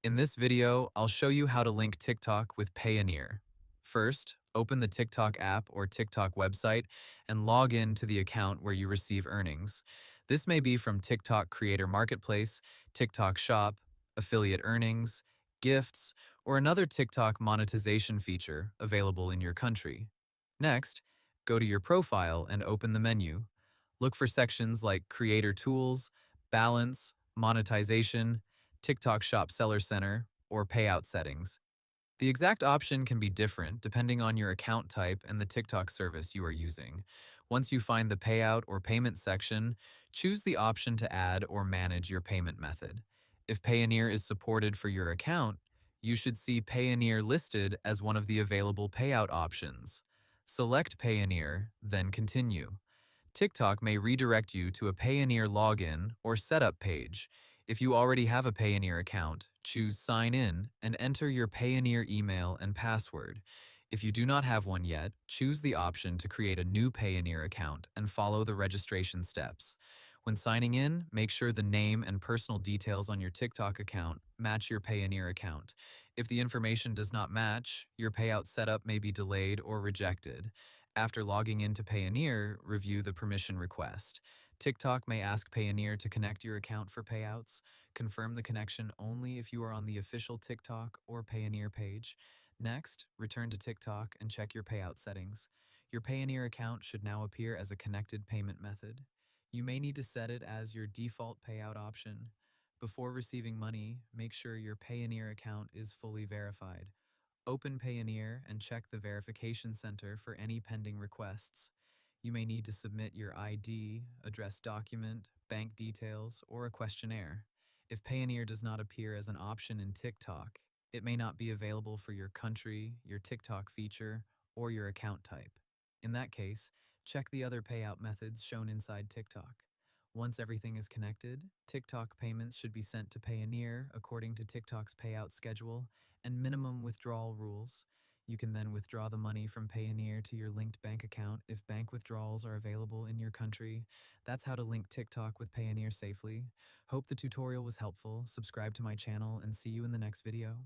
In this video, I'll show you how to link TikTok with Payoneer. First, open the TikTok app or TikTok website and log in to the account where you receive earnings. This may be from TikTok Creator Marketplace, TikTok Shop, affiliate earnings, gifts, or another TikTok monetization feature available in your country. Next, go to your profile and open the menu. Look for sections like Creator Tools, Balance, Monetization, TikTok Shop Seller Center, or Payout Settings. The exact option can be different depending on your account type and the TikTok service you are using. Once you find the payout or payment section, choose the option to add or manage your payment method. If Payoneer is supported for your account, you should see Payoneer listed as one of the available payout options. Select Payoneer, then continue. TikTok may redirect you to a Payoneer login or setup page. If you already have a Payoneer account, choose Sign In and enter your Payoneer email and password. If you do not have one yet, choose the option to create a new Payoneer account and follow the registration steps. When signing in, make sure the name and personal details on your TikTok account match your Payoneer account. If the information does not match, your payout setup may be delayed or rejected. After logging into Payoneer, review the permission request. TikTok may ask Payoneer to connect your account for payouts. Confirm the connection only if you are on the official TikTok or Payoneer page. Next, return to TikTok and check your payout settings. Your Payoneer account should now appear as a connected payment method. You may need to set it as your default payout option. Before receiving money, make sure your Payoneer account is fully verified. Open Payoneer and check the verification center for any pending requests. You may need to submit your ID, address document, bank details, or a questionnaire. If Payoneer does not appear as an option in TikTok, it may not be available for your country, your TikTok feature, or your account type. In that case, check the other payout methods shown inside TikTok. Once everything is connected, TikTok payments should be sent to Payoneer according to TikTok's payout schedule and minimum withdrawal rules. You can then withdraw the money from Payoneer to your linked bank account if bank withdrawals are available in your country. That's how to link TikTok with Payoneer safely. Hope the tutorial was helpful. Subscribe to my channel and see you in the next video.